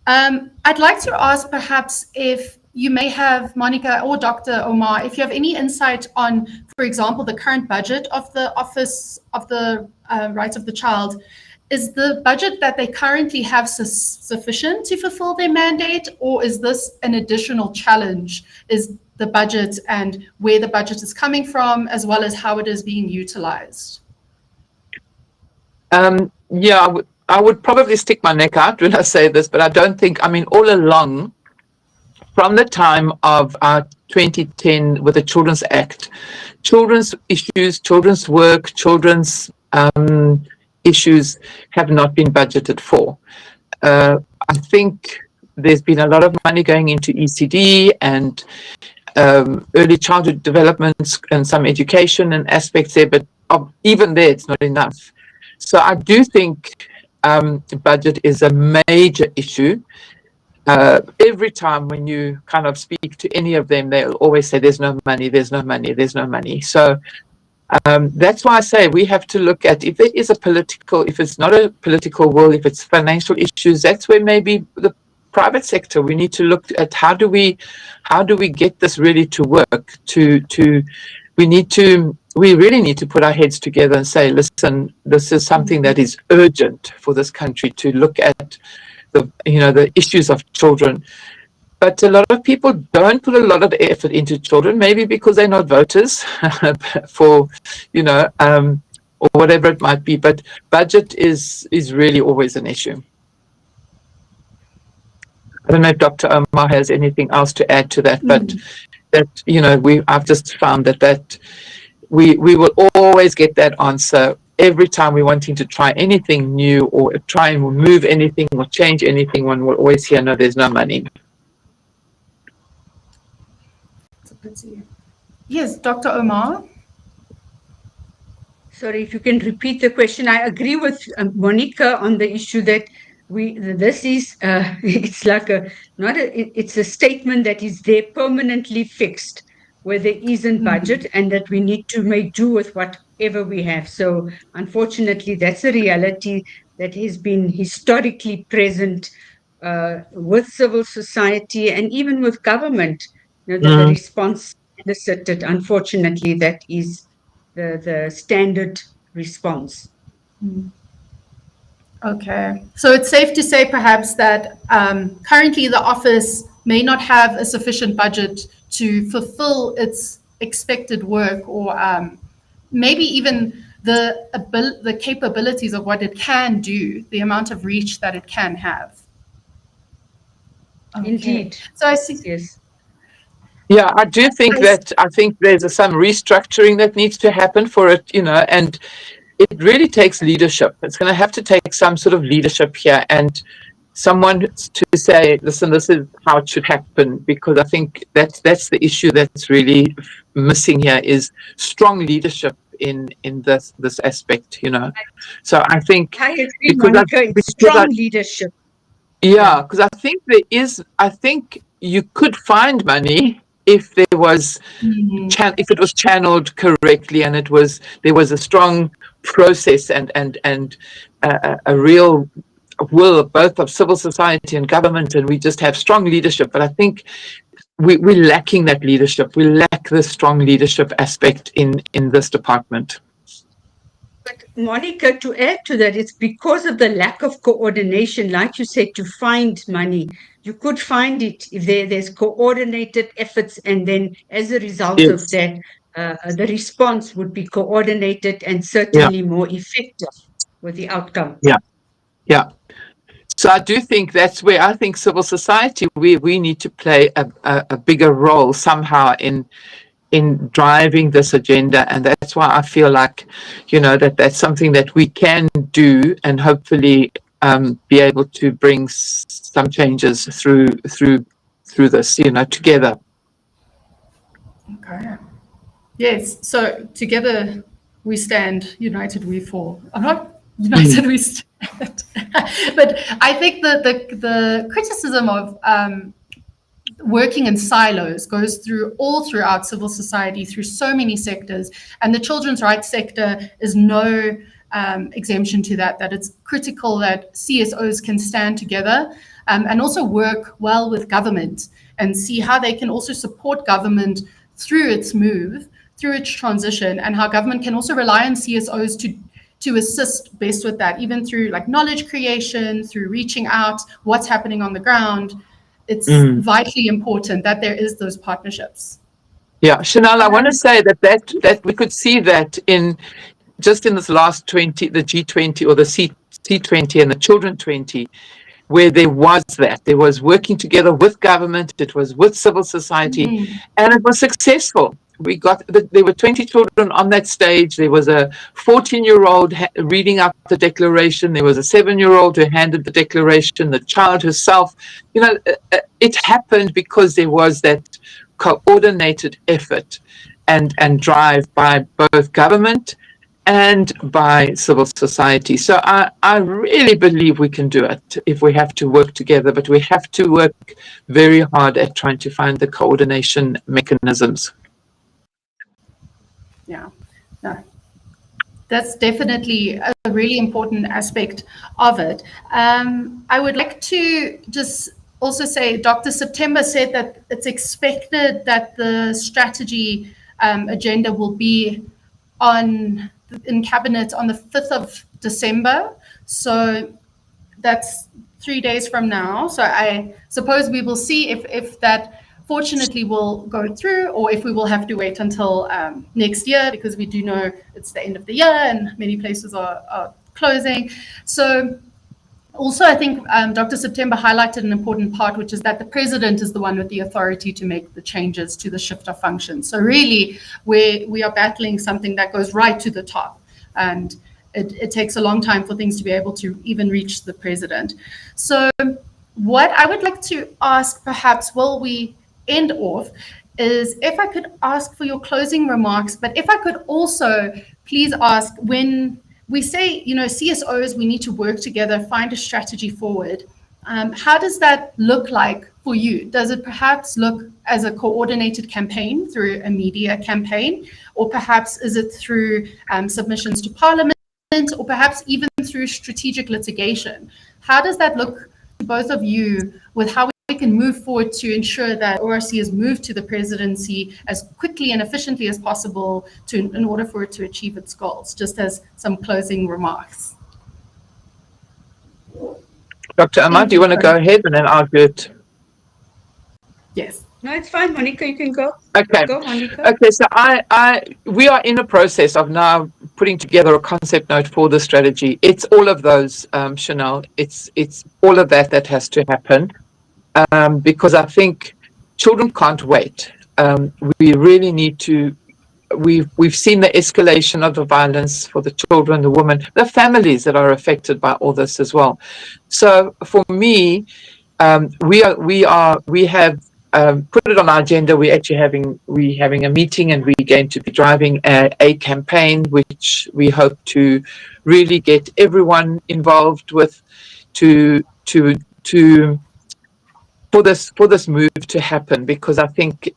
I'd like to ask perhaps if you may have, Monica or Dr. Omar, if you have any insight on, for example, the current budget of the Office of the Rights of the Child. Is the budget that they currently have sufficient to fulfill their mandate, or is this an additional challenge? Is the budget and where the budget is coming from, as well as how it is being utilized? Yeah, I would probably stick my neck out when I say this, but I don't think, all along, from the time of 2010 with the Children's Act, children's issues, children's work, children's issues have not been budgeted for. I think there's been a lot of money going into ECD and early childhood developments and some education and aspects there, but even there, it's not enough. So I do think the budget is a major issue. Every time when you kind of speak to any of them, they'll always say there's no money, there's no money, there's no money. So that's why I say we have to look at if there is if it's not a political will, if it's financial issues, that's where maybe the private sector, we need to look at how do we get this really to work, we really need to put our heads together and say, listen, this is something that is urgent for this country to look at the issues of children. But a lot of people don't put a lot of effort into children, maybe because they're not voters for, or whatever it might be. But budget is really always an issue. I don't know if Dr. Omar has anything else to add to that, but I've just found that we will always get that answer. Every time we're wanting to try anything new or try and remove anything or change anything, one will always hear, no, there's no money. Yes, Dr. Omar. Sorry, if you can repeat the question. I agree with Monica on the issue that this is, it's like it's a statement that is there permanently fixed, where there isn't budget, and that we need to make do with whatever we have. So unfortunately, that's a reality that has been historically present with civil society and even with government. The response elicited, unfortunately, that is the standard response. Okay, so it's safe to say perhaps that currently the office may not have a sufficient budget to fulfill its expected work, or maybe even the capabilities of what it can do, the amount of reach that it can have. Okay. Indeed. So I see. Yes. Yeah, I do think that I think there's some restructuring that needs to happen for it, and it really takes leadership. It's going to have to take some sort of leadership here and someone to say, listen, this is how it should happen, because I think that's the issue that's really missing here is strong leadership in this aspect, So I think I agree, because Monica. It's strong leadership. yeah, because I think you could find money if there was if it was channeled correctly and there was a strong process and a real will both of civil society and government, and we just have strong leadership. But I think we're lacking that leadership. We lack the strong leadership aspect in this department. But Monica, to add to that, it's because of the lack of coordination, like you said, to find money. You could find it if there's coordinated efforts, and then as a result of that, the response would be coordinated and certainly more effective with the outcome. Yeah. So I do think that's where I think civil society, we need to play a bigger role somehow in driving this agenda, and that's why I feel like that's something that we can do, and hopefully be able to bring some changes through this together. Okay. Yes. So together we stand, united we fall. I'm not united we stand. But I think the criticism of working in silos goes throughout civil society, through so many sectors, and the children's rights sector is no exemption to that it's critical that CSOs can stand together and also work well with government and see how they can also support government through its move, through its transition, and how government can also rely on CSOs to assist best with that, even through like knowledge creation, through reaching out, what's happening on the ground. It's vitally important that there is those partnerships. Yeah, Chanel, I want to say that we could see that in this last 20, the G20 or the C20 and the Children 20, where there was working together with government, it was with civil society, and it was successful. There were 20 children on that stage. There was a 14-year-old reading out the declaration. There was a 7-year-old who handed the declaration, the child herself. It happened because there was that coordinated effort and drive by both government and by civil society. So I really believe we can do it if we have to work together, but we have to work very hard at trying to find the coordination mechanisms. Yeah, no, that's definitely a really important aspect of it. I would like to just also say, Dr. September said that it's expected that the strategy agenda will be in cabinet on the 5th of December. So that's 3 days from now. So I suppose we will see if that fortunately will go through, or if we will have to wait until next year, because we do know it's the end of the year and many places are closing. So also, I think Dr. September highlighted an important part, which is that the president is the one with the authority to make the changes to the shift of functions. So really, we are battling something that goes right to the top, and it takes a long time for things to be able to even reach the president. So what I would like to ask, perhaps, will we end off, is if I could ask for your closing remarks, but if I could also please ask, when we say, CSOs, we need to work together, find a strategy forward, how does that look like for you? Does it perhaps look as a coordinated campaign through a media campaign, or perhaps is it through submissions to Parliament, or perhaps even through strategic litigation? How does that look to both of you, with how we can move forward to ensure that ORC is moved to the presidency as quickly and efficiently as possible in order for it to achieve its goals? Just as some closing remarks. Dr. Amar, do you want to go ahead and then I'll do it? Yes. No, it's fine, Monica, you can go. Okay. Go, Monica. Okay, so we are in a process of now putting together a concept note for the strategy. It's all of those, Chanel. It's all of that has to happen, because I think children can't wait. we really need to. We've seen the escalation of the violence for the children, the women, the families that are affected by all this as well. So for me, we have put it on our agenda. We're having a meeting, and we're going to be driving a campaign which we hope to really get everyone involved with to for this move to happen, because I think,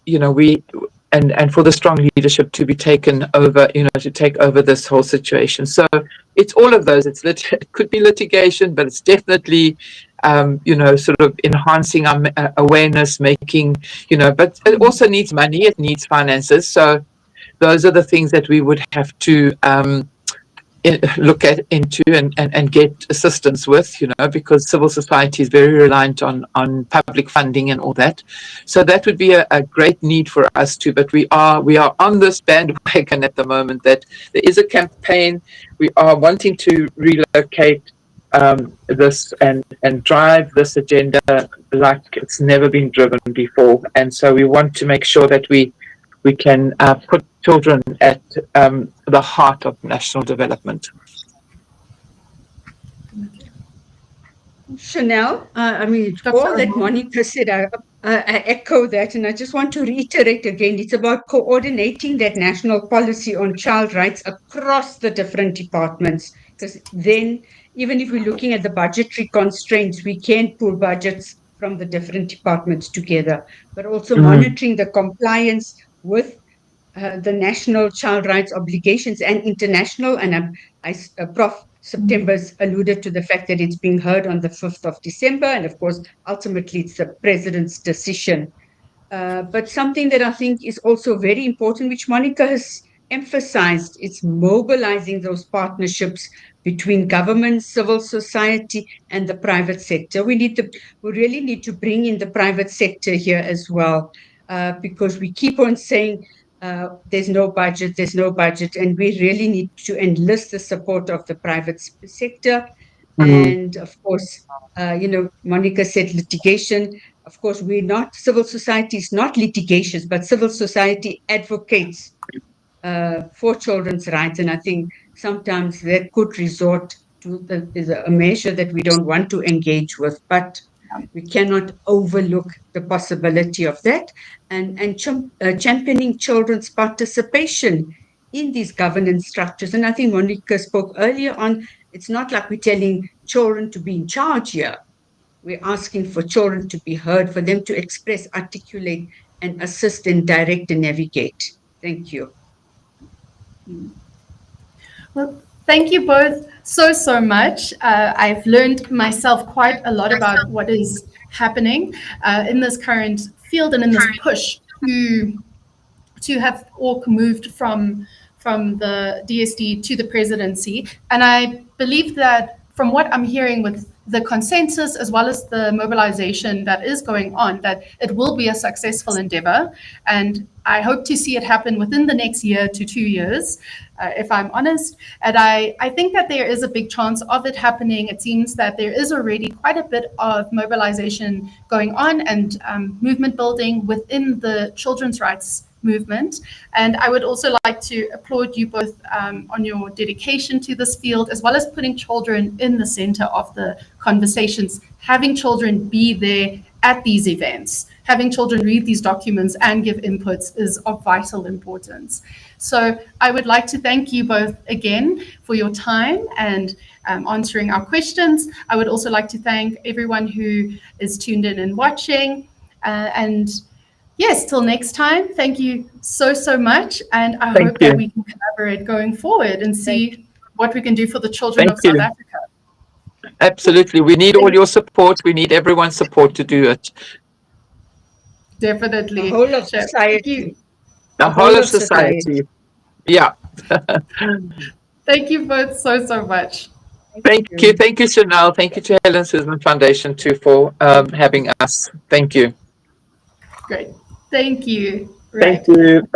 and for the strong leadership to be taken over, to take over this whole situation. So it's all of those. It could be litigation, but it's definitely sort of enhancing our awareness, making, but it also needs money, it needs finances. So those are the things that we would have to look into and get assistance with, because civil society is very reliant on public funding and all that. So that would be a great need for us too. But we are on this bandwagon at the moment, that there is a campaign. We are wanting to relocate this and drive this agenda like it's never been driven before. And so we want to make sure that we can put children at the heart of national development. Chanel, all that Monica said, I echo that, and I just want to reiterate again, it's about coordinating that national policy on child rights across the different departments, because then, even if we're looking at the budgetary constraints, we can pull budgets from the different departments together, but also monitoring the compliance with the national child rights obligations and international. And Prof. September's alluded to the fact that it's being heard on the 5th of December. And of course, ultimately, it's the president's decision. But something that I think is also very important, which Monica has emphasized, it's mobilizing those partnerships between government, civil society, and the private sector. We really need to bring in the private sector here as well, because we keep on saying, there's no budget, and we really need to enlist the support of the private sector. And of course, Monica said litigation. Of course, civil society is not litigations, but civil society advocates for children's rights. And I think sometimes that could resort to a measure that we don't want to engage with, but we cannot overlook the possibility of that, and championing children's participation in these governance structures. And I think Monica spoke earlier on, it's not like we're telling children to be in charge here. We're asking for children to be heard, for them to express, articulate, and assist and direct and navigate. Thank you. Well, thank you both so much. I've learned myself quite a lot about what is happening in this current field and in this push to have org moved from the DSD to the presidency. And I believe that from what I'm hearing with the consensus as well as the mobilization that is going on, that it will be a successful endeavor. And I hope to see it happen within the next year to 2 years, if I'm honest. And I think that there is a big chance of it happening. It seems that there is already quite a bit of mobilization going on and movement building within the children's rights movement. And I would also like to applaud you both on your dedication to this field, as well as putting children in the center of the conversations, having children be there at these events, having children read these documents and give inputs is of vital importance. So I would like to thank you both again for your time and answering our questions. I would also like to thank everyone who is tuned in and watching. And yes, till next time, thank you so much. And I hope that we can collaborate going forward and see what we can do for the children of South Africa. Absolutely. We need all your support. We need everyone's support to do it. The Definitely. whole of society. The whole of society. Yeah. Thank you both so much. Thank you. Thank you, Chanel. Thank you to Helen Suzman Foundation too for having us. Thank you. Great. Thank you. Thank you.